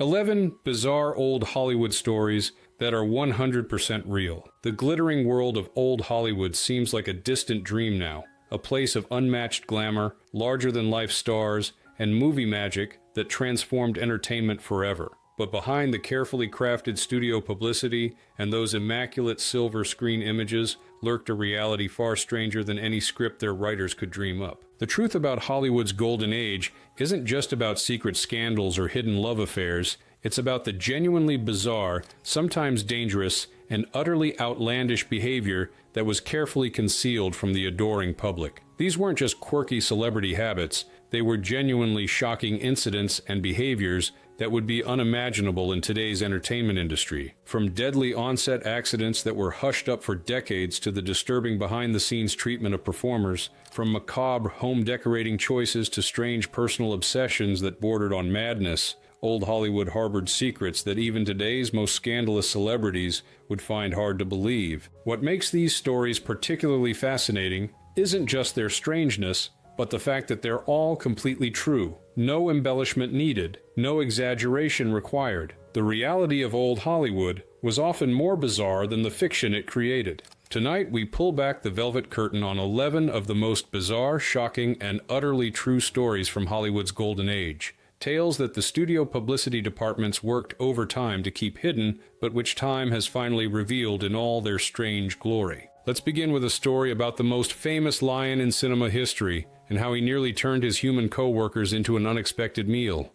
11 bizarre old Hollywood stories that are 100% real. The glittering world of old Hollywood seems like a distant dream now, a place of unmatched glamour, larger-than-life stars, and movie magic that transformed entertainment forever. But behind the carefully crafted studio publicity and those immaculate silver screen images lurked a reality far stranger than any script their writers could dream up. The truth about Hollywood's golden age isn't just about secret scandals or hidden love affairs. It's about the genuinely bizarre, sometimes dangerous, and utterly outlandish behavior that was carefully concealed from the adoring public. These weren't just quirky celebrity habits, they were genuinely shocking incidents and behaviors that would be unimaginable in today's entertainment industry. From deadly on-set accidents that were hushed up for decades to the disturbing behind-the-scenes treatment of performers, from macabre home decorating choices to strange personal obsessions that bordered on madness, old Hollywood harbored secrets that even today's most scandalous celebrities would find hard to believe. What makes these stories particularly fascinating isn't just their strangeness, but the fact that they're all completely true. No embellishment needed, no exaggeration required. The reality of old Hollywood was often more bizarre than the fiction it created. Tonight, we pull back the velvet curtain on 11 of the most bizarre, shocking, and utterly true stories from Hollywood's golden age. Tales that the studio publicity departments worked overtime to keep hidden, but which time has finally revealed in all their strange glory. Let's begin with a story about the most famous lion in cinema history, and how he nearly turned his human co-workers into an unexpected meal.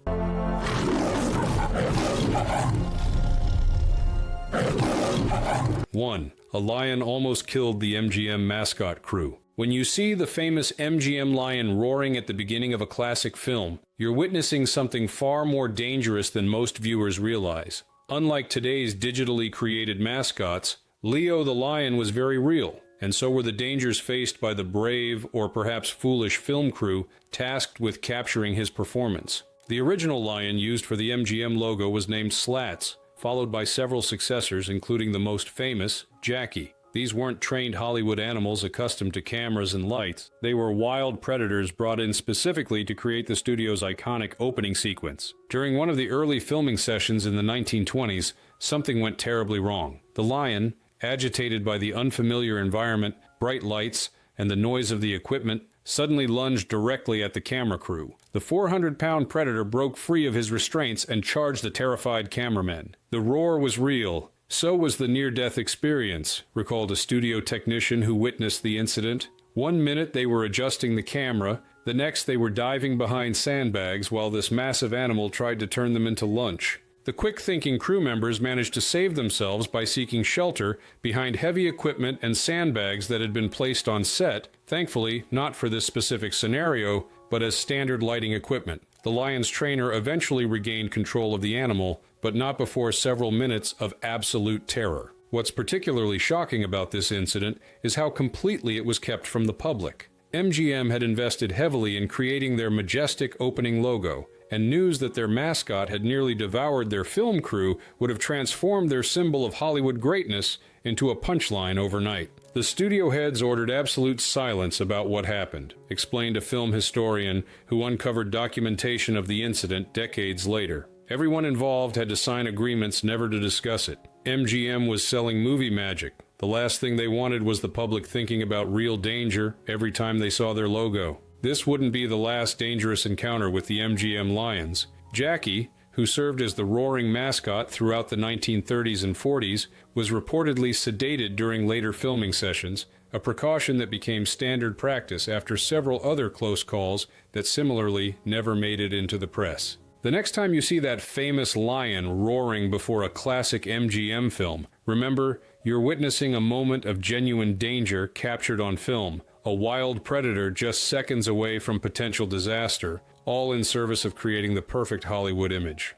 1. A lion almost killed the MGM mascot crew. When you see the famous MGM lion roaring at the beginning of a classic film, you're witnessing something far more dangerous than most viewers realize. Unlike today's digitally created mascots, Leo the lion was very real, and so were the dangers faced by the brave or perhaps foolish film crew tasked with capturing his performance. The original lion used for the MGM logo was named Slats, followed by several successors, including the most famous, Jackie. These weren't trained Hollywood animals accustomed to cameras and lights. They were wild predators brought in specifically to create the studio's iconic opening sequence. During one of the early filming sessions in the 1920s, something went terribly wrong. The lion, agitated by the unfamiliar environment, bright lights, and the noise of the equipment, suddenly lunged directly at the camera crew. The 400-pound predator broke free of his restraints and charged the terrified cameramen. The roar was real. So was the near-death experience, recalled a studio technician who witnessed the incident. 1 minute they were adjusting the camera, the next they were diving behind sandbags while this massive animal tried to turn them into lunch. The quick-thinking crew members managed to save themselves by seeking shelter behind heavy equipment and sandbags that had been placed on set, thankfully not for this specific scenario, but as standard lighting equipment. The lion's trainer eventually regained control of the animal, but not before several minutes of absolute terror. What's particularly shocking about this incident is how completely it was kept from the public. MGM had invested heavily in creating their majestic opening logo, and news that their mascot had nearly devoured their film crew would have transformed their symbol of Hollywood greatness into a punchline overnight. The studio heads ordered absolute silence about what happened, explained a film historian who uncovered documentation of the incident decades later. Everyone involved had to sign agreements never to discuss it. MGM was selling movie magic. The last thing they wanted was the public thinking about real danger every time they saw their logo. This wouldn't be the last dangerous encounter with the MGM Lions. Jackie, who served as the roaring mascot throughout the 1930s and 40s, was reportedly sedated during later filming sessions, a precaution that became standard practice after several other close calls that similarly never made it into the press. The next time you see that famous lion roaring before a classic MGM film, remember, you're witnessing a moment of genuine danger captured on film, a wild predator just seconds away from potential disaster, all in service of creating the perfect Hollywood image.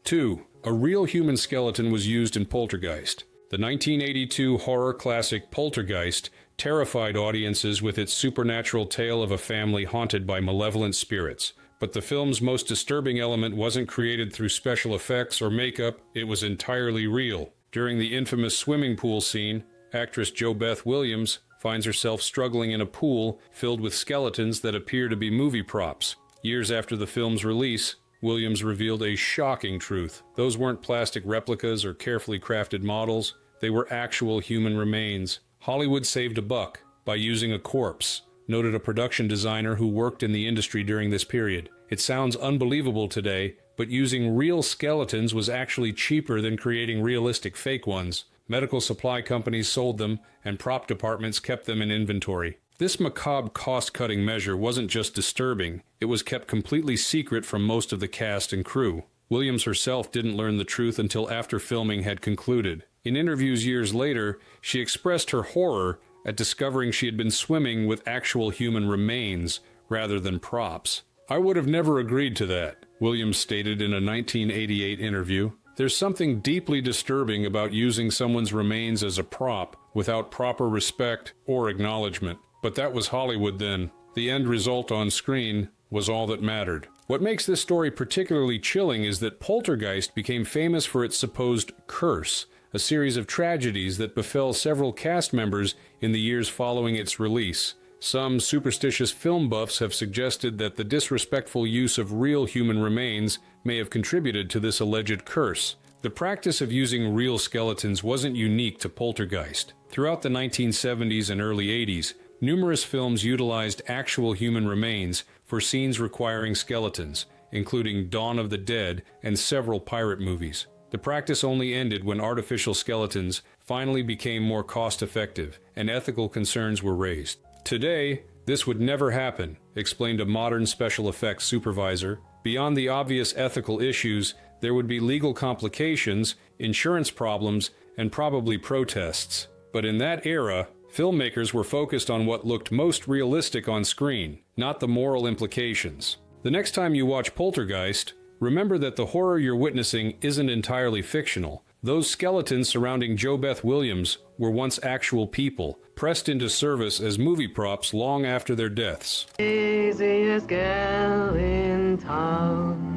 2. A real human skeleton was used in Poltergeist. The 1982 horror classic Poltergeist terrified audiences with its supernatural tale of a family haunted by malevolent spirits. But the film's most disturbing element wasn't created through special effects or makeup, it was entirely real. During the infamous swimming pool scene, actress JoBeth Williams finds herself struggling in a pool filled with skeletons that appear to be movie props. Years after the film's release, Williams revealed a shocking truth. Those weren't plastic replicas or carefully crafted models. They were actual human remains. Hollywood saved a buck by using a corpse, noted a production designer who worked in the industry during this period. It sounds unbelievable today, but using real skeletons was actually cheaper than creating realistic fake ones. Medical supply companies sold them, and prop departments kept them in inventory. This macabre cost-cutting measure wasn't just disturbing, it was kept completely secret from most of the cast and crew. Williams herself didn't learn the truth until after filming had concluded. In interviews years later, she expressed her horror at discovering she had been swimming with actual human remains rather than props. "I would have never agreed to that," Williams stated in a 1988 interview. "There's something deeply disturbing about using someone's remains as a prop without proper respect or acknowledgement. But that was Hollywood then. The end result on screen was all that mattered." What makes this story particularly chilling is that Poltergeist became famous for its supposed curse, a series of tragedies that befell several cast members in the years following its release. Some superstitious film buffs have suggested that the disrespectful use of real human remains may have contributed to this alleged curse. The practice of using real skeletons wasn't unique to Poltergeist. Throughout the 1970s and early 80s, numerous films utilized actual human remains for scenes requiring skeletons, including Dawn of the Dead and several pirate movies. The practice only ended when artificial skeletons finally became more cost-effective and ethical concerns were raised. "Today, this would never happen," explained a modern special effects supervisor. "Beyond the obvious ethical issues, there would be legal complications, insurance problems, and probably protests. But in that era, filmmakers were focused on what looked most realistic on screen, not the moral implications." The next time you watch Poltergeist, remember that the horror you're witnessing isn't entirely fictional. Those skeletons surrounding JoBeth Williams were once actual people, pressed into service as movie props long after their deaths. Easiest girl in town.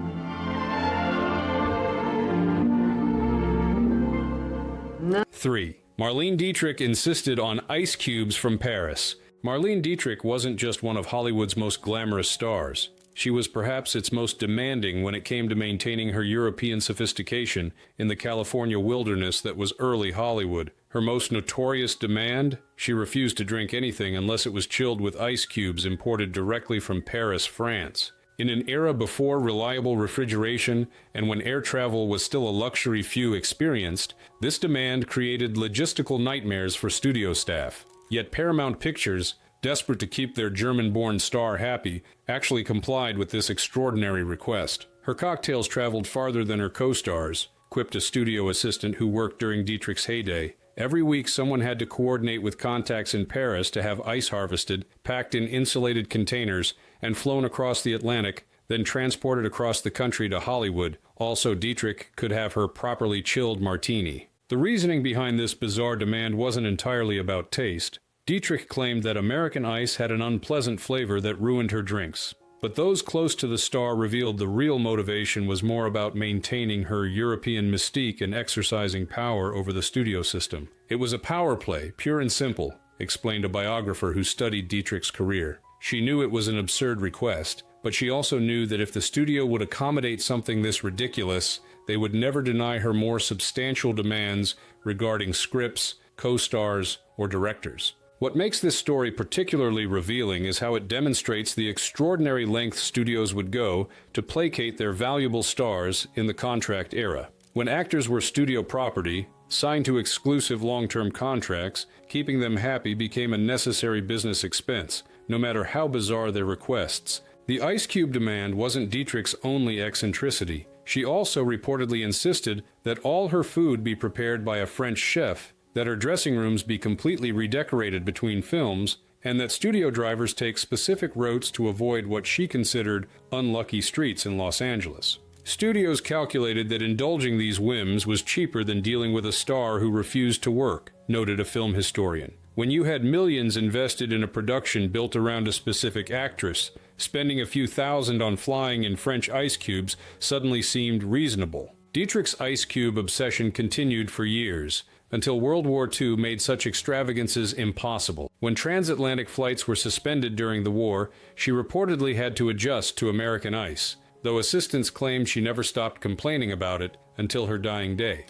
3. Marlene Dietrich insisted on ice cubes from Paris. Marlene Dietrich wasn't just one of Hollywood's most glamorous stars. She was perhaps its most demanding when it came to maintaining her European sophistication in the California wilderness that was early Hollywood. Her most notorious demand? She refused to drink anything unless it was chilled with ice cubes imported directly from Paris, France. In an era before reliable refrigeration and when air travel was still a luxury few experienced, this demand created logistical nightmares for studio staff. Yet Paramount Pictures, desperate to keep their German-born star happy, actually complied with this extraordinary request. Her cocktails traveled farther than her co-stars, quipped a studio assistant who worked during Dietrich's heyday. Every week someone had to coordinate with contacts in Paris to have ice harvested, packed in insulated containers, and flown across the Atlantic, then transported across the country to Hollywood. Also, Dietrich could have her properly chilled martini. The reasoning behind this bizarre demand wasn't entirely about taste. Dietrich claimed that American ice had an unpleasant flavor that ruined her drinks. But those close to the star revealed the real motivation was more about maintaining her European mystique and exercising power over the studio system. "It was a power play, pure and simple," explained a biographer who studied Dietrich's career. She knew it was an absurd request, but she also knew that if the studio would accommodate something this ridiculous, they would never deny her more substantial demands regarding scripts, co-stars, or directors. What makes this story particularly revealing is how it demonstrates the extraordinary lengths studios would go to placate their valuable stars in the contract era. When actors were studio property, signed to exclusive long-term contracts, keeping them happy became a necessary business expense, no matter how bizarre their requests. The ice cube demand wasn't Dietrich's only eccentricity. She also reportedly insisted that all her food be prepared by a French chef, that her dressing rooms be completely redecorated between films, and that studio drivers take specific routes to avoid what she considered unlucky streets in Los Angeles. Studios calculated that indulging these whims was cheaper than dealing with a star who refused to work, noted a film historian. When you had millions invested in a production built around a specific actress, spending a few thousand on flying in French ice cubes suddenly seemed reasonable. Dietrich's ice cube obsession continued for years, until World War II made such extravagances impossible. When transatlantic flights were suspended during the war, she reportedly had to adjust to American ice, though assistants claimed she never stopped complaining about it until her dying day.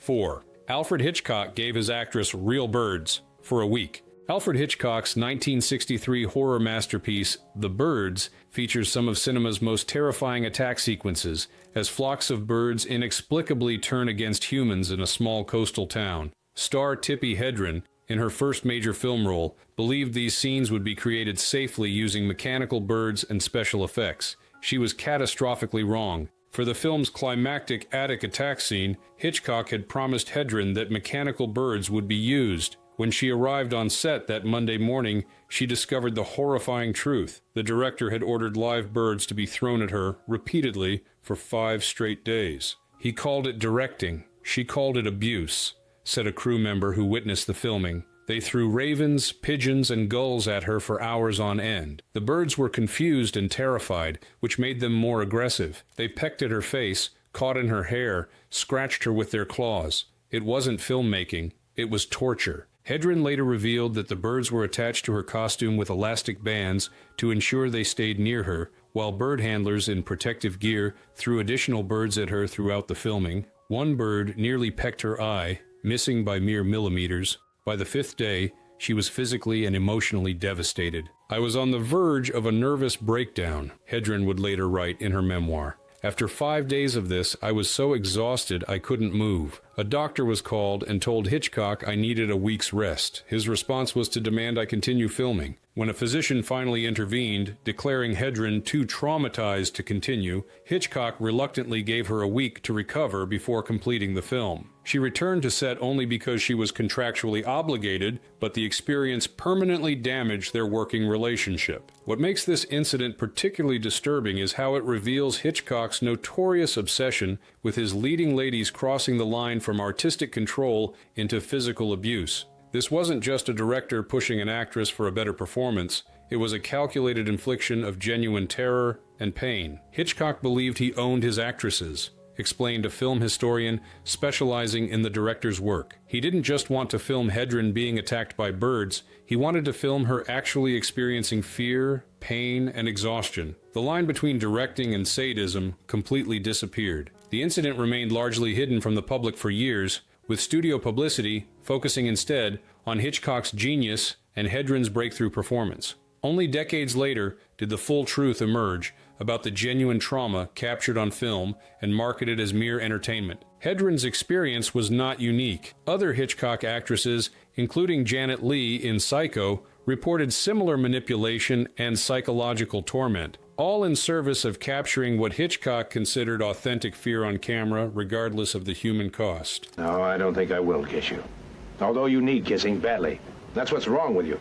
4. Alfred Hitchcock gave his actress real birds for a week. Alfred Hitchcock's 1963 horror masterpiece, The Birds, features some of cinema's most terrifying attack sequences, as flocks of birds inexplicably turn against humans in a small coastal town. Star Tippi Hedren, in her first major film role, believed these scenes would be created safely using mechanical birds and special effects. She was catastrophically wrong. For the film's climactic attic attack scene, Hitchcock had promised Hedren that mechanical birds would be used. When she arrived on set that Monday morning, she discovered the horrifying truth. The director had ordered live birds to be thrown at her repeatedly for 5 straight days. He called it directing. She called it abuse, said a crew member who witnessed the filming. They threw ravens, pigeons, and gulls at her for hours on end. The birds were confused and terrified, which made them more aggressive. They pecked at her face, caught in her hair, scratched her with their claws. It wasn't filmmaking, it was torture. Hedren later revealed that the birds were attached to her costume with elastic bands to ensure they stayed near her, while bird handlers in protective gear threw additional birds at her throughout the filming. One bird nearly pecked her eye, missing by mere millimeters. By the 5th day, she was physically and emotionally devastated. "I was on the verge of a nervous breakdown," Hedren would later write in her memoir. "After 5 days of this, I was so exhausted I couldn't move. A doctor was called and told Hitchcock I needed a week's rest. His response was to demand I continue filming. When a physician finally intervened, declaring Hedren too traumatized to continue, Hitchcock reluctantly gave her a week to recover before completing the film. She returned to set only because she was contractually obligated, but the experience permanently damaged their working relationship. What makes this incident particularly disturbing is how it reveals Hitchcock's notorious obsession with his leading ladies crossing the line from artistic control into physical abuse. This wasn't just a director pushing an actress for a better performance, it was a calculated infliction of genuine terror and pain. Hitchcock believed he owned his actresses, explained a film historian specializing in the director's work. He didn't just want to film Hedren being attacked by birds, he wanted to film her actually experiencing fear, pain, and exhaustion. The line between directing and sadism completely disappeared. The incident remained largely hidden from the public for years, with studio publicity focusing instead on Hitchcock's genius and Hedren's breakthrough performance. Only decades later did the full truth emerge about the genuine trauma captured on film and marketed as mere entertainment. Hedren's experience was not unique. Other Hitchcock actresses, including Janet Leigh in Psycho, reported similar manipulation and psychological torment, all in service of capturing what Hitchcock considered authentic fear on camera, regardless of the human cost. No, I don't think I will kiss you. Although you need kissing badly. That's what's wrong with you.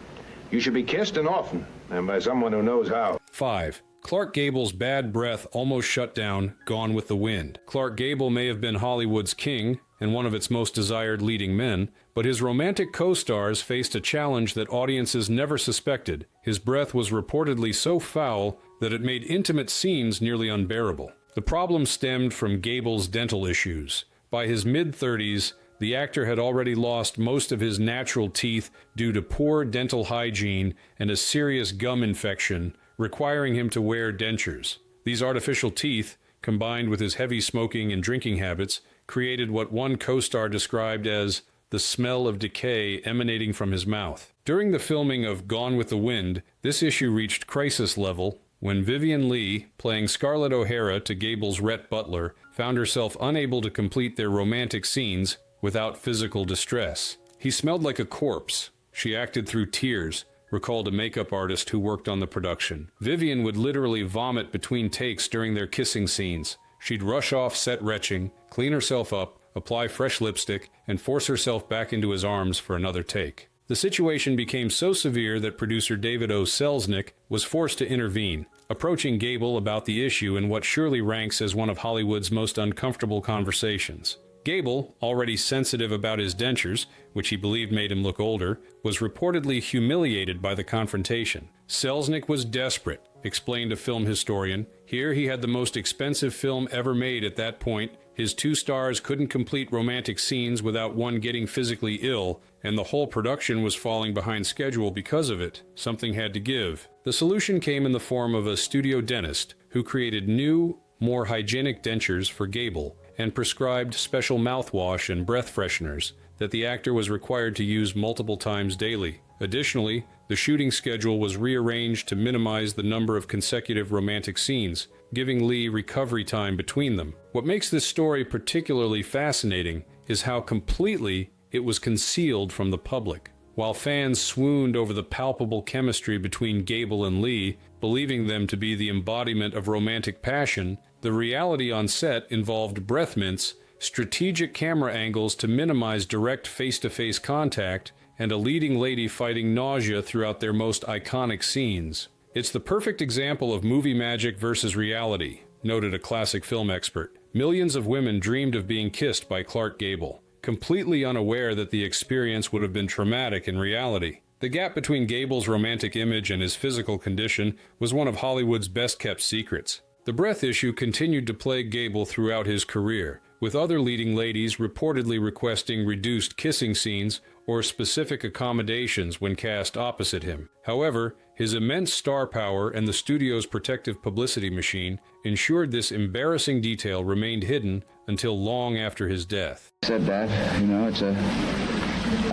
You should be kissed and often, and by someone who knows how. 5. Clark Gable's bad breath almost shut down Gone with the Wind. Clark Gable may have been Hollywood's king and one of its most desired leading men, but his romantic co-stars faced a challenge that audiences never suspected. His breath was reportedly so foul that it made intimate scenes nearly unbearable. The problem stemmed from Gable's dental issues. By his mid-30s, the actor had already lost most of his natural teeth due to poor dental hygiene and a serious gum infection, requiring him to wear dentures. These artificial teeth, combined with his heavy smoking and drinking habits, created what one co-star described as the smell of decay emanating from his mouth. During the filming of Gone with the Wind, this issue reached crisis level when Vivien Leigh, playing Scarlett O'Hara to Gable's Rhett Butler, found herself unable to complete their romantic scenes without physical distress. "He smelled like a corpse. She acted through tears," recalled a makeup artist who worked on the production. Vivien would literally vomit between takes during their kissing scenes. She'd rush off set retching, clean herself up, apply fresh lipstick, and force herself back into his arms for another take. The situation became so severe that producer David O. Selznick was forced to intervene, approaching Gable about the issue in what surely ranks as one of Hollywood's most uncomfortable conversations. Gable, already sensitive about his dentures, which he believed made him look older, was reportedly humiliated by the confrontation. Selznick was desperate. explained a film historian. Here he had the most expensive film ever made at that point. His two stars couldn't complete romantic scenes without one getting physically ill, and the whole production was falling behind schedule because of it. Something had to give. The solution came in the form of a studio dentist who created new, more hygienic dentures for Gable and prescribed special mouthwash and breath fresheners that the actor was required to use multiple times daily. Additionally, the shooting schedule was rearranged to minimize the number of consecutive romantic scenes, giving Lee recovery time between them. What makes this story particularly fascinating is how completely it was concealed from the public. While fans swooned over the palpable chemistry between Gable and Lee, believing them to be the embodiment of romantic passion, the reality on set involved breath mints, strategic camera angles to minimize direct face-to-face contact, and a leading lady fighting nausea throughout their most iconic scenes. It's the perfect example of movie magic versus reality, noted a classic film expert. Millions of women dreamed of being kissed by Clark Gable, completely unaware that the experience would have been traumatic in reality. The gap between Gable's romantic image and his physical condition was one of Hollywood's best-kept secrets. The breath issue continued to plague Gable throughout his career, with other leading ladies reportedly requesting reduced kissing scenes or specific accommodations when cast opposite him. However, his immense star power and the studio's protective publicity machine ensured this embarrassing detail remained hidden until long after his death. Said that, you know, it's a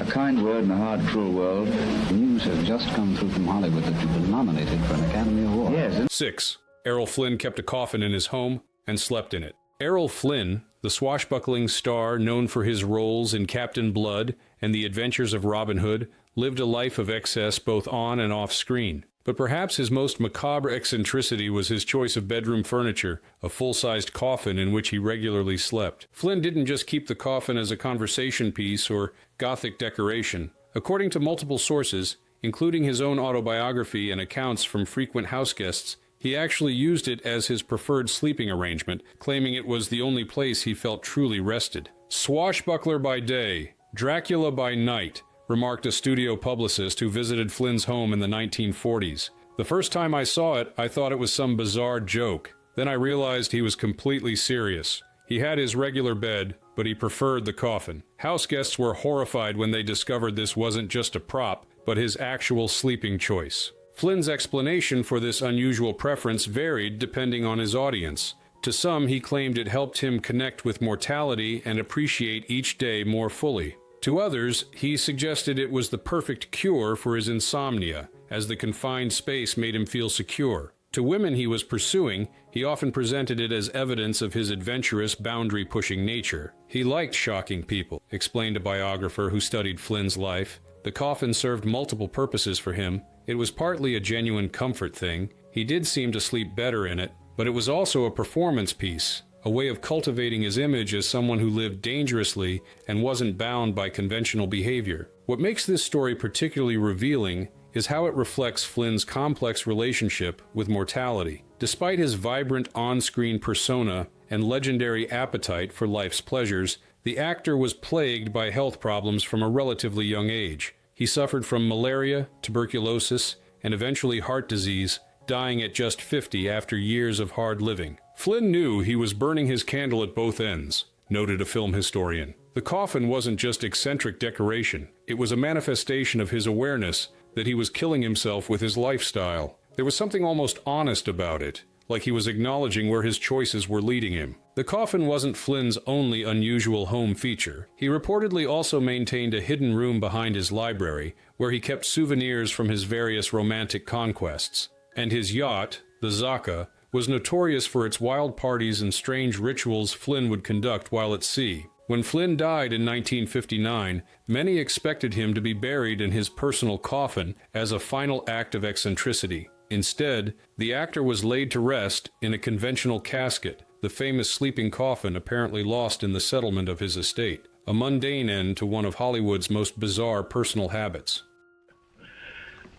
kind word in a hard, cruel world. The news has just come through from Hollywood that you've been nominated for an Academy Award. Yes. 6. Errol Flynn kept a coffin in his home and slept in it. Errol Flynn, the swashbuckling star known for his roles in Captain Blood and The Adventures of Robin Hood, lived a life of excess both on and off screen. But perhaps his most macabre eccentricity was his choice of bedroom furniture, a full-sized coffin in which he regularly slept. Flynn didn't just keep the coffin as a conversation piece or Gothic decoration. According to multiple sources, including his own autobiography and accounts from frequent houseguests, he actually used it as his preferred sleeping arrangement, claiming it was the only place he felt truly rested. Swashbuckler by day, Dracula by night, remarked a studio publicist who visited Flynn's home in the 1940s. The first time I saw it, I thought it was some bizarre joke. Then I realized he was completely serious. He had his regular bed, but he preferred the coffin. Houseguests were horrified when they discovered this wasn't just a prop, but his actual sleeping choice. Flynn's explanation for this unusual preference varied depending on his audience. To some, he claimed it helped him connect with mortality and appreciate each day more fully. To others, he suggested it was the perfect cure for his insomnia, as the confined space made him feel secure. To women he was pursuing, he often presented it as evidence of his adventurous, boundary-pushing nature. He liked shocking people, explained a biographer who studied Flynn's life. The coffin served multiple purposes for him. It was partly a genuine comfort thing. He did seem to sleep better in it, but it was also a performance piece, a way of cultivating his image as someone who lived dangerously and wasn't bound by conventional behavior. What makes this story particularly revealing is how it reflects Flynn's complex relationship with mortality. Despite his vibrant on-screen persona and legendary appetite for life's pleasures, the actor was plagued by health problems from a relatively young age. He suffered from malaria, tuberculosis, and eventually heart disease, dying at just 50 after years of hard living. Flynn knew he was burning his candle at both ends, noted a film historian. The coffin wasn't just eccentric decoration. It was a manifestation of his awareness that he was killing himself with his lifestyle. There was something almost honest about it, like he was acknowledging where his choices were leading him. The coffin wasn't Flynn's only unusual home feature. He reportedly also maintained a hidden room behind his library, where he kept souvenirs from his various romantic conquests. And his yacht, the Zaka, was notorious for its wild parties and strange rituals Flynn would conduct while at sea. When Flynn died in 1959, many expected him to be buried in his personal coffin as a final act of eccentricity. Instead, the actor was laid to rest in a conventional casket, the famous sleeping coffin apparently lost in the settlement of his estate, a mundane end to one of Hollywood's most bizarre personal habits.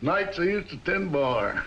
Nights I used to tend bar.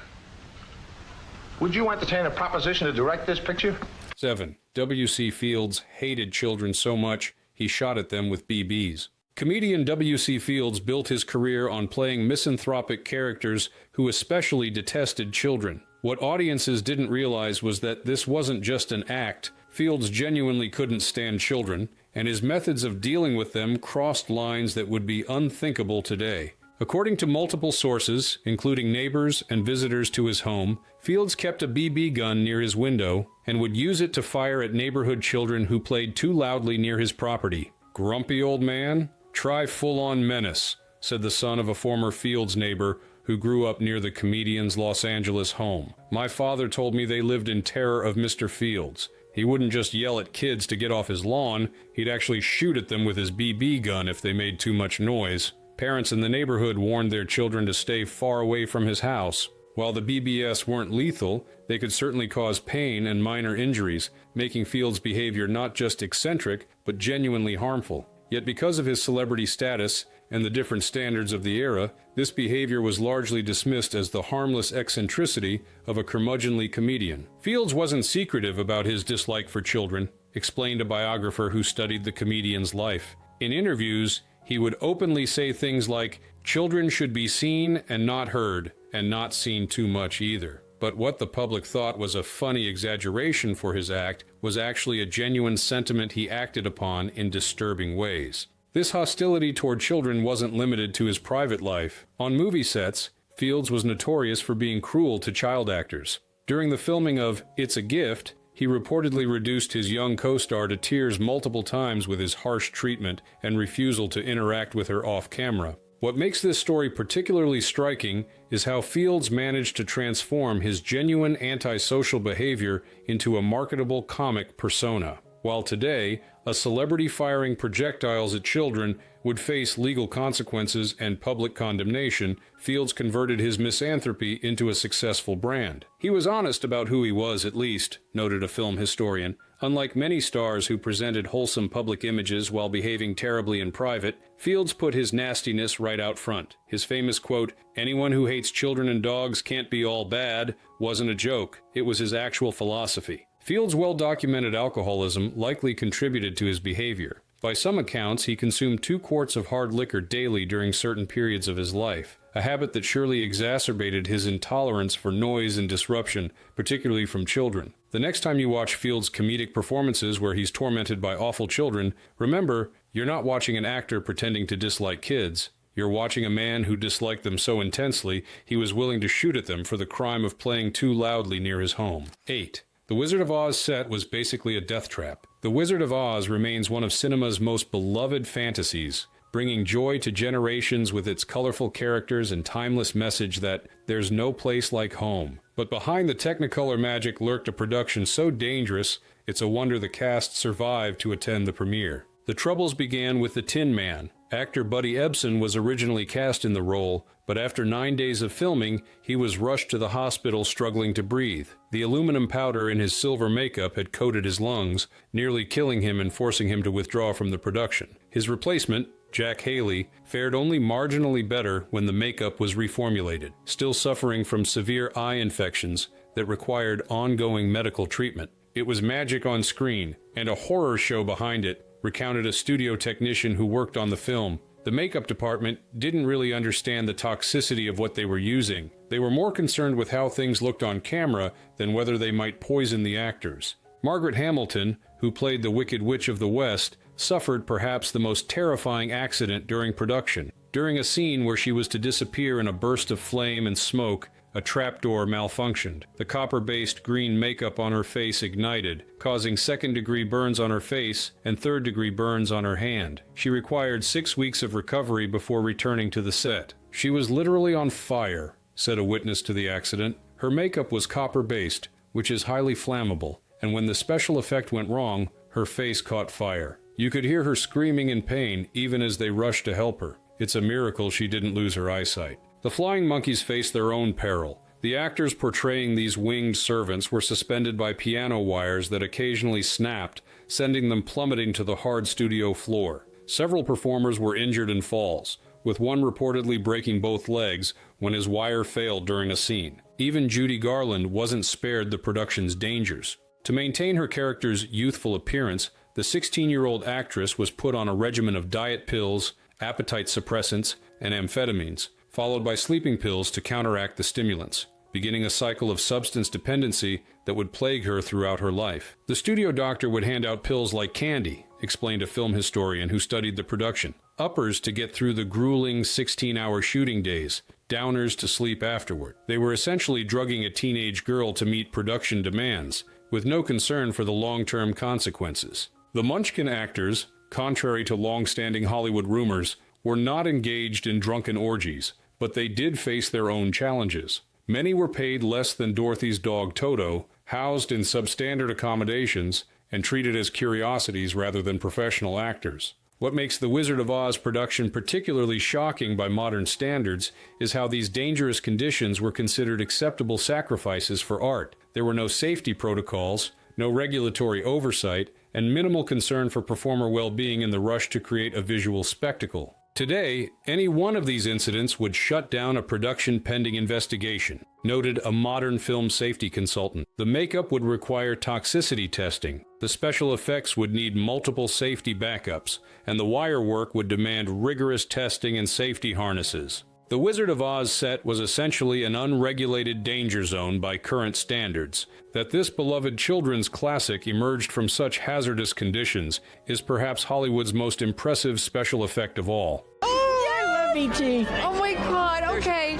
Would you entertain a proposition to direct this picture? 7. W.C. Fields hated children so much, he shot at them with BBs. Comedian W.C. Fields built his career on playing misanthropic characters who especially detested children. What audiences didn't realize was that this wasn't just an act. Fields genuinely couldn't stand children, and his methods of dealing with them crossed lines that would be unthinkable today. According to multiple sources, including neighbors and visitors to his home, Fields kept a BB gun near his window and would use it to fire at neighborhood children who played too loudly near his property. "Grumpy old man? Try full-on menace," said the son of a former Fields neighbor who grew up near the comedian's Los Angeles home. "My father told me they lived in terror of Mr. Fields. He wouldn't just yell at kids to get off his lawn, he'd actually shoot at them with his BB gun if they made too much noise." Parents in the neighborhood warned their children to stay far away from his house. While the BBS weren't lethal, they could certainly cause pain and minor injuries, making Fields' behavior not just eccentric, but genuinely harmful. Yet because of his celebrity status and the different standards of the era, this behavior was largely dismissed as the harmless eccentricity of a curmudgeonly comedian. Fields wasn't secretive about his dislike for children, explained a biographer who studied the comedian's life. In interviews, he would openly say things like, "Children should be seen and not heard, and not seen too much either." But what the public thought was a funny exaggeration for his act was actually a genuine sentiment he acted upon in disturbing ways. This hostility toward children wasn't limited to his private life. On movie sets, Fields was notorious for being cruel to child actors. During the filming of It's a Gift, he reportedly reduced his young co-star to tears multiple times with his harsh treatment and refusal to interact with her off-camera. What makes this story particularly striking is how Fields managed to transform his genuine antisocial behavior into a marketable comic persona. While today, a celebrity firing projectiles at children would face legal consequences and public condemnation, Fields converted his misanthropy into a successful brand. He was honest about who he was, at least, noted a film historian. Unlike many stars who presented wholesome public images while behaving terribly in private, Fields put his nastiness right out front. His famous quote, "Anyone who hates children and dogs can't be all bad," wasn't a joke. It was his actual philosophy. Fields' well-documented alcoholism likely contributed to his behavior. By some accounts, he consumed 2 quarts of hard liquor daily during certain periods of his life, a habit that surely exacerbated his intolerance for noise and disruption, particularly from children. The next time you watch Fields' comedic performances where he's tormented by awful children, remember, you're not watching an actor pretending to dislike kids. You're watching a man who disliked them so intensely, he was willing to shoot at them for the crime of playing too loudly near his home. 8. The Wizard of Oz set was basically a death trap. The Wizard of Oz remains one of cinema's most beloved fantasies, bringing joy to generations with its colorful characters and timeless message that there's no place like home. But behind the Technicolor magic lurked a production so dangerous, it's a wonder the cast survived to attend the premiere. The troubles began with the Tin Man. Actor Buddy Ebsen was originally cast in the role, but after 9 days of filming, he was rushed to the hospital struggling to breathe. The aluminum powder in his silver makeup had coated his lungs, nearly killing him and forcing him to withdraw from the production. His replacement, Jack Haley, fared only marginally better when the makeup was reformulated, still suffering from severe eye infections that required ongoing medical treatment. It was magic on screen, and a horror show behind it, recounted a studio technician who worked on the film. The makeup department didn't really understand the toxicity of what they were using. They were more concerned with how things looked on camera than whether they might poison the actors. Margaret Hamilton, who played the Wicked Witch of the West, suffered perhaps the most terrifying accident during production. During a scene where she was to disappear in a burst of flame and smoke, a trapdoor malfunctioned. The copper-based green makeup on her face ignited, causing second-degree burns on her face and third-degree burns on her hand. She required 6 weeks of recovery before returning to the set. "She was literally on fire," said a witness to the accident. "Her makeup was copper-based, which is highly flammable, and when the special effect went wrong, her face caught fire. You could hear her screaming in pain even as they rushed to help her. It's a miracle she didn't lose her eyesight." The flying monkeys faced their own peril. The actors portraying these winged servants were suspended by piano wires that occasionally snapped, sending them plummeting to the hard studio floor. Several performers were injured in falls, with one reportedly breaking both legs when his wire failed during a scene. Even Judy Garland wasn't spared the production's dangers. To maintain her character's youthful appearance, the 16-year-old actress was put on a regimen of diet pills, appetite suppressants, and amphetamines, followed by sleeping pills to counteract the stimulants. beginning a cycle of substance dependency that would plague her throughout her life. The studio doctor would hand out pills like candy, explained a film historian who studied the production. Uppers to get through the grueling 16-hour shooting days, downers to sleep afterward. They were essentially drugging a teenage girl to meet production demands, with no concern for the long-term consequences. The Munchkin actors, contrary to long-standing Hollywood rumors, were not engaged in drunken orgies, but they did face their own challenges. Many were paid less than Dorothy's dog Toto, housed in substandard accommodations, and treated as curiosities rather than professional actors. What makes The Wizard of Oz production particularly shocking by modern standards is how these dangerous conditions were considered acceptable sacrifices for art. There were no safety protocols, no regulatory oversight, and minimal concern for performer well-being in the rush to create a visual spectacle. Today, any one of these incidents would shut down a production pending investigation, noted a modern film safety consultant. The makeup would require toxicity testing, the special effects would need multiple safety backups, and the wire work would demand rigorous testing and safety harnesses. The Wizard of Oz set was essentially an unregulated danger zone by current standards. That this beloved children's classic emerged from such hazardous conditions is perhaps Hollywood's most impressive special effect of all. Oh, I love E.T. Oh my God, okay.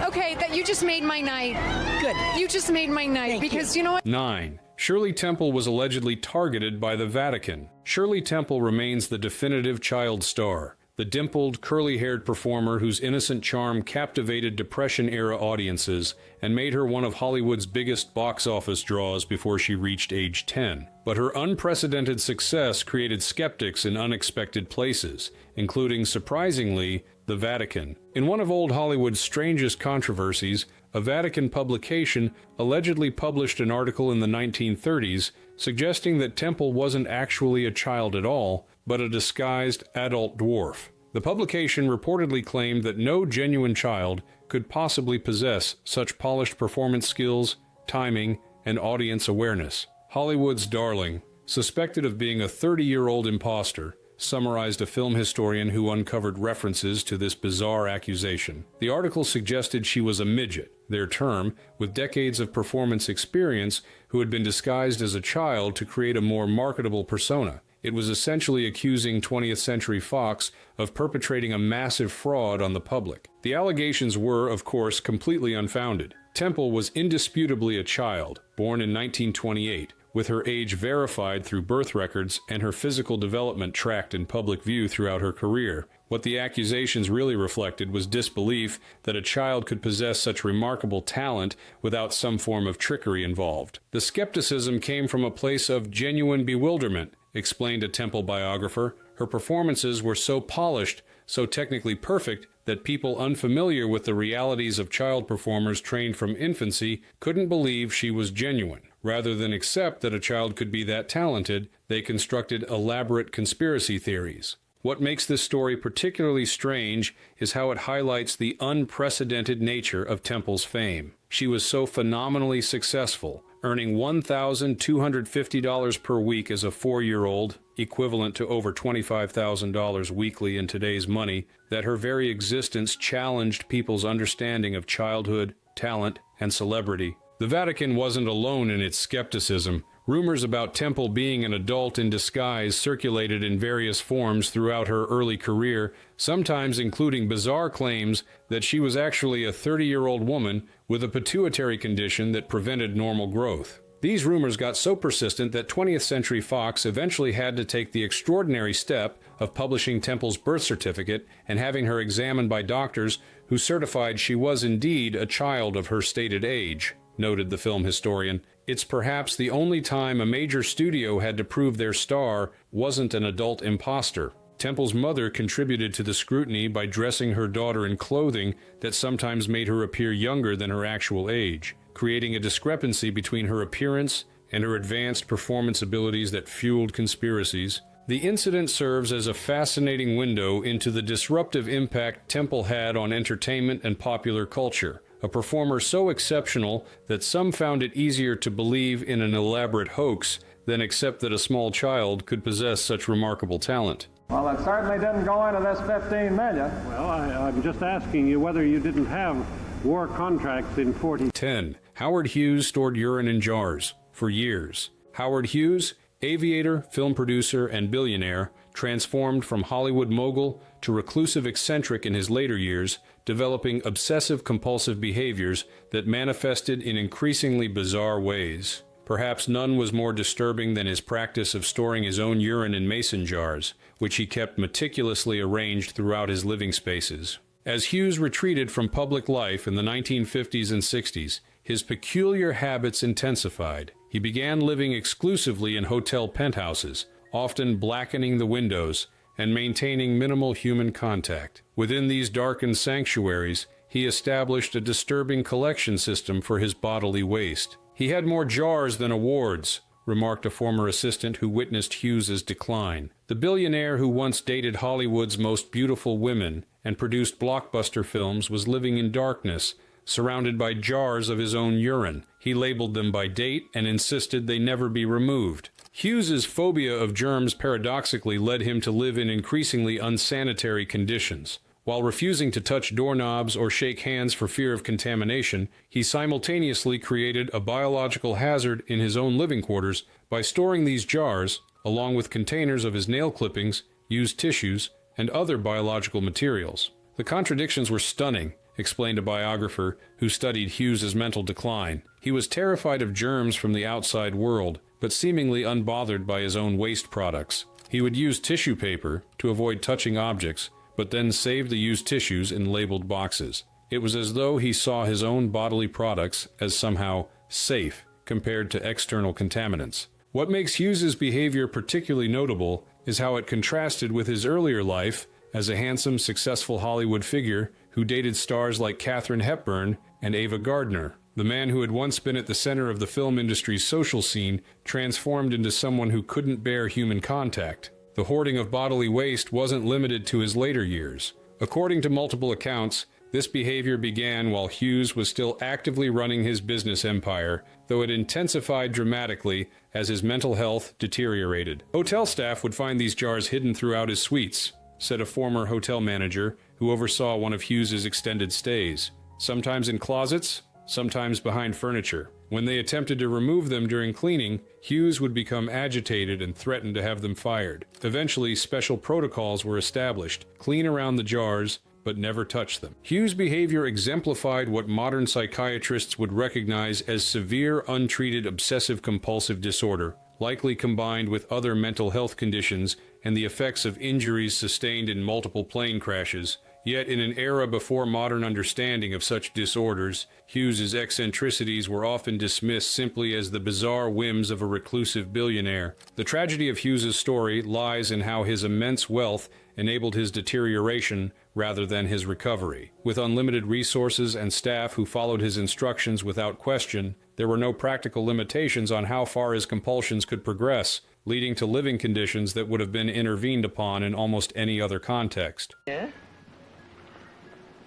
Okay, that you just made my night. Good. You just made my night because you know what? 9. Shirley Temple was allegedly targeted by the Vatican. Shirley Temple remains the definitive child star, the dimpled, curly-haired performer whose innocent charm captivated Depression-era audiences and made her one of Hollywood's biggest box office draws before she reached age 10. But her unprecedented success created skeptics in unexpected places, including, surprisingly, the Vatican. In one of old Hollywood's strangest controversies, a Vatican publication allegedly published an article in the 1930s suggesting that Temple wasn't actually a child at all, but a disguised adult dwarf. The publication reportedly claimed that no genuine child could possibly possess such polished performance skills, timing, and audience awareness. Hollywood's darling, suspected of being a 30-year-old imposter, summarized a film historian who uncovered references to this bizarre accusation. The article suggested she was a midget, their term, with decades of performance experience, who had been disguised as a child to create a more marketable persona. It was essentially accusing 20th Century Fox of perpetrating a massive fraud on the public. The allegations were, of course, completely unfounded. Temple was indisputably a child, born in 1928, with her age verified through birth records and her physical development tracked in public view throughout her career. What the accusations really reflected was disbelief that a child could possess such remarkable talent without some form of trickery involved. The skepticism came from a place of genuine bewilderment, explained a Temple biographer. Her performances were so polished, so technically perfect, that people unfamiliar with the realities of child performers trained from infancy couldn't believe she was genuine. Rather than accept that a child could be that talented, they constructed elaborate conspiracy theories. What makes this story particularly strange is how it highlights the unprecedented nature of Temple's fame. She was so phenomenally successful, earning $1,250 per week as a 4-year-old, equivalent to over $25,000 weekly in today's money, that her very existence challenged people's understanding of childhood, talent, and celebrity. The Vatican wasn't alone in its skepticism. Rumors about Temple being an adult in disguise circulated in various forms throughout her early career, sometimes including bizarre claims that she was actually a 30-year-old woman with a pituitary condition that prevented normal growth. These rumors got so persistent that 20th Century Fox eventually had to take the extraordinary step of publishing Temple's birth certificate and having her examined by doctors who certified she was indeed a child of her stated age, noted the film historian. It's perhaps the only time a major studio had to prove their star wasn't an adult imposter. Temple's mother contributed to the scrutiny by dressing her daughter in clothing that sometimes made her appear younger than her actual age, creating a discrepancy between her appearance and her advanced performance abilities that fueled conspiracies. The incident serves as a fascinating window into the disruptive impact Temple had on entertainment and popular culture, a performer so exceptional that some found it easier to believe in an elaborate hoax than accept that a small child could possess such remarkable talent. Well, it certainly didn't go into this $15 million. Well, I'm just asking you whether you didn't have war contracts in 40. 10. Howard Hughes stored urine in jars for years. Howard Hughes, aviator, film producer, and billionaire, transformed from Hollywood mogul to reclusive eccentric in his later years, developing obsessive-compulsive behaviors that manifested in increasingly bizarre ways. Perhaps none was more disturbing than his practice of storing his own urine in mason jars, which he kept meticulously arranged throughout his living spaces. As Hughes retreated from public life in the 1950s and 60s, his peculiar habits intensified. He began living exclusively in hotel penthouses, often blackening the windows and maintaining minimal human contact. Within these darkened sanctuaries, he established a disturbing collection system for his bodily waste. He had more jars than awards, remarked a former assistant who witnessed Hughes's decline. The billionaire who once dated Hollywood's most beautiful women and produced blockbuster films was living in darkness, surrounded by jars of his own urine. He labeled them by date and insisted they never be removed. Hughes's phobia of germs paradoxically led him to live in increasingly unsanitary conditions. While refusing to touch doorknobs or shake hands for fear of contamination, he simultaneously created a biological hazard in his own living quarters by storing these jars, along with containers of his nail clippings, used tissues, and other biological materials. The contradictions were stunning, explained a biographer who studied Hughes's mental decline. He was terrified of germs from the outside world, but seemingly unbothered by his own waste products. He would use tissue paper to avoid touching objects, but then saved the used tissues in labeled boxes. It was as though he saw his own bodily products as somehow safe compared to external contaminants. What makes Hughes's behavior particularly notable is how it contrasted with his earlier life as a handsome, successful Hollywood figure who dated stars like Katharine Hepburn and Ava Gardner. The man who had once been at the center of the film industry's social scene transformed into someone who couldn't bear human contact. The hoarding of bodily waste wasn't limited to his later years. According to multiple accounts, this behavior began while Hughes was still actively running his business empire, though it intensified dramatically as his mental health deteriorated. Hotel staff would find these jars hidden throughout his suites, said a former hotel manager who oversaw one of Hughes's extended stays. Sometimes in closets, sometimes behind furniture. When they attempted to remove them during cleaning, Hughes would become agitated and threaten to have them fired. Eventually, special protocols were established: clean around the jars, but never touch them. Hughes' behavior exemplified what modern psychiatrists would recognize as severe, untreated obsessive-compulsive disorder, likely combined with other mental health conditions and the effects of injuries sustained in multiple plane crashes. Yet in an era before modern understanding of such disorders, Hughes's eccentricities were often dismissed simply as the bizarre whims of a reclusive billionaire. The tragedy of Hughes's story lies in how his immense wealth enabled his deterioration rather than his recovery. With unlimited resources and staff who followed his instructions without question, there were no practical limitations on how far his compulsions could progress, leading to living conditions that would have been intervened upon in almost any other context. Yeah?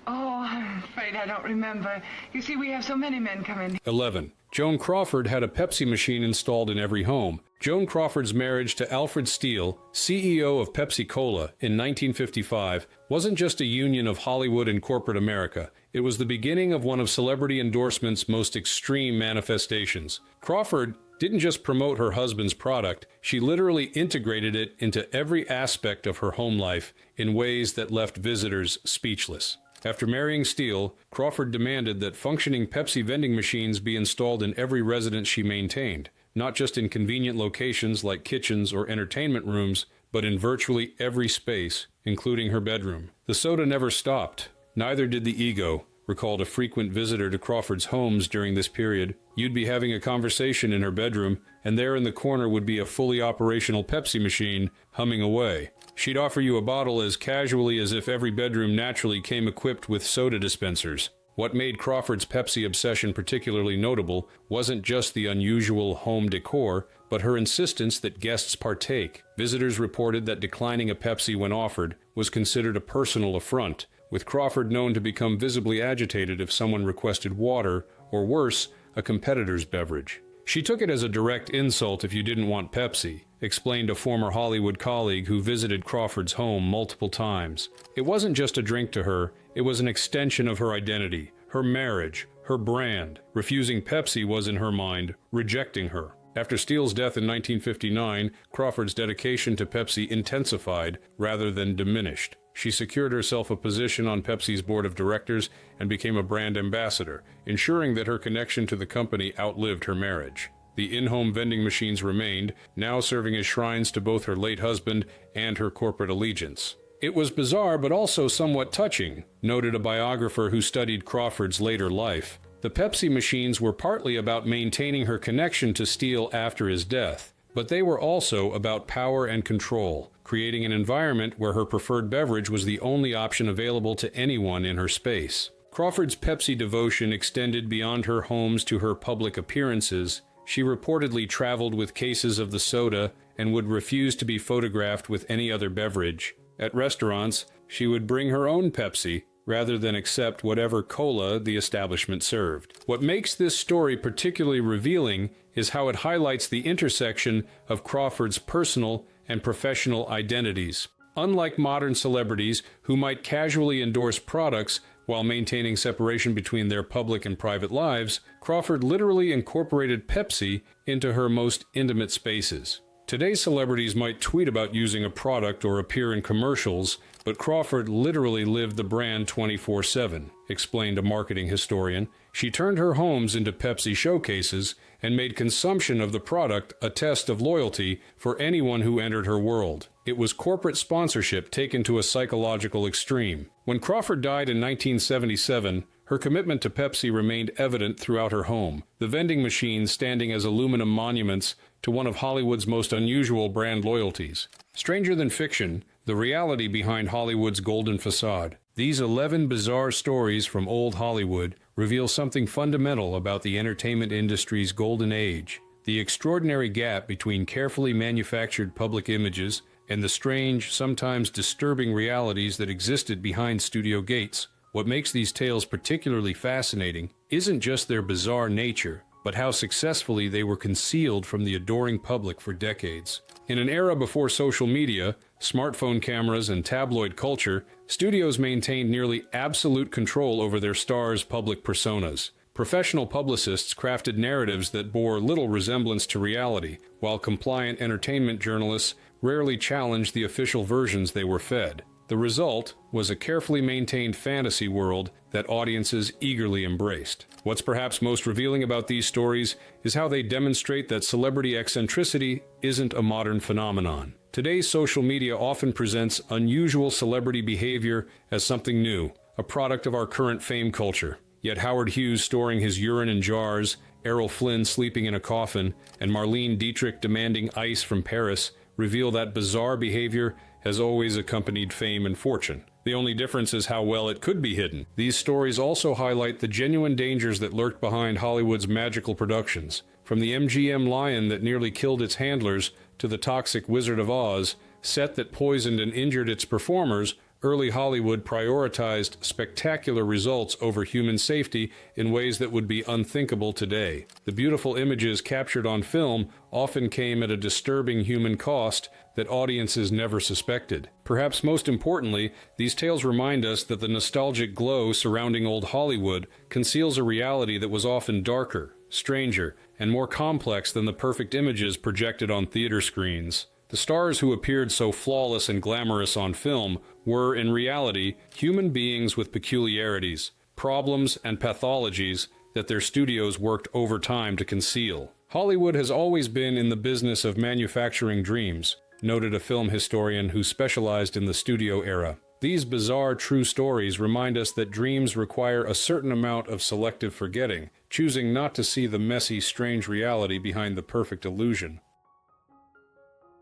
Oh, I'm afraid I don't remember. You see, we have so many men come in. 11. Joan Crawford had a Pepsi machine installed in every home. Joan Crawford's marriage to Alfred Steele, CEO of Pepsi-Cola, in 1955, wasn't just a union of Hollywood and corporate America. It was the beginning of one of celebrity endorsement's most extreme manifestations. Crawford didn't just promote her husband's product, she literally integrated it into every aspect of her home life in ways that left visitors speechless. After marrying Steele, Crawford demanded that functioning Pepsi vending machines be installed in every residence she maintained, not just in convenient locations like kitchens or entertainment rooms, but in virtually every space, including her bedroom. The soda never stopped. Neither did the ego, recalled a frequent visitor to Crawford's homes during this period. You'd be having a conversation in her bedroom, and there in the corner would be a fully operational Pepsi machine humming away. She'd offer you a bottle as casually as if every bedroom naturally came equipped with soda dispensers. What made Crawford's Pepsi obsession particularly notable wasn't just the unusual home decor, but her insistence that guests partake. Visitors reported that declining a Pepsi when offered was considered a personal affront, with Crawford known to become visibly agitated if someone requested water, or worse, a competitor's beverage. She took it as a direct insult if you didn't want Pepsi, explained a former Hollywood colleague who visited Crawford's home multiple times. It wasn't just a drink to her, it was an extension of her identity, her marriage, her brand. Refusing Pepsi was, in her mind, rejecting her. After Steele's death in 1959, Crawford's dedication to Pepsi intensified rather than diminished. She secured herself a position on Pepsi's board of directors and became a brand ambassador, ensuring that her connection to the company outlived her marriage. The in-home vending machines remained, now serving as shrines to both her late husband and her corporate allegiance. It was bizarre but also somewhat touching, noted a biographer who studied Crawford's later life. The Pepsi machines were partly about maintaining her connection to Steele after his death, but they were also about power and control, creating an environment where her preferred beverage was the only option available to anyone in her space. Crawford's Pepsi devotion extended beyond her homes to her public appearances. She reportedly traveled with cases of the soda and would refuse to be photographed with any other beverage. At restaurants, she would bring her own Pepsi, rather than accept whatever cola the establishment served. What makes this story particularly revealing is how it highlights the intersection of Crawford's personal and professional identities. Unlike modern celebrities who might casually endorse products while maintaining separation between their public and private lives, Crawford literally incorporated Pepsi into her most intimate spaces. Today's celebrities might tweet about using a product or appear in commercials, but Crawford literally lived the brand 24/7, explained a marketing historian. She turned her homes into Pepsi showcases and made consumption of the product a test of loyalty for anyone who entered her world. It was corporate sponsorship taken to a psychological extreme. When Crawford died in 1977, her commitment to Pepsi remained evident throughout her home, the vending machines standing as aluminum monuments to one of Hollywood's most unusual brand loyalties. Stranger than fiction, the reality behind Hollywood's golden facade. These 11 bizarre stories from old Hollywood reveal something fundamental about the entertainment industry's golden age, the extraordinary gap between carefully manufactured public images and the strange, sometimes disturbing realities that existed behind studio gates. What makes these tales particularly fascinating isn't just their bizarre nature, but how successfully they were concealed from the adoring public for decades. In an era before social media, smartphone cameras, and tabloid culture, studios maintained nearly absolute control over their stars' public personas. Professional publicists crafted narratives that bore little resemblance to reality, while compliant entertainment journalists rarely challenged the official versions they were fed. The result was a carefully maintained fantasy world that audiences eagerly embraced. What's perhaps most revealing about these stories is how they demonstrate that celebrity eccentricity isn't a modern phenomenon. Today's social media often presents unusual celebrity behavior as something new, a product of our current fame culture. Yet Howard Hughes storing his urine in jars, Errol Flynn sleeping in a coffin, and Marlene Dietrich demanding ice from Paris reveal that bizarre behavior has always accompanied fame and fortune. The only difference is how well it could be hidden. These stories also highlight the genuine dangers that lurked behind Hollywood's magical productions. From the MGM lion that nearly killed its handlers to the toxic Wizard of Oz, set that poisoned and injured its performers, early Hollywood prioritized spectacular results over human safety in ways that would be unthinkable today. The beautiful images captured on film often came at a disturbing human cost that audiences never suspected. Perhaps most importantly, these tales remind us that the nostalgic glow surrounding old Hollywood conceals a reality that was often darker, stranger, and more complex than the perfect images projected on theater screens. The stars who appeared so flawless and glamorous on film were, in reality, human beings with peculiarities, problems, and pathologies that their studios worked overtime to conceal. Hollywood has always been in the business of manufacturing dreams, noted a film historian who specialized in the studio era. These bizarre true stories remind us that dreams require a certain amount of selective forgetting, choosing not to see the messy, strange reality behind the perfect illusion.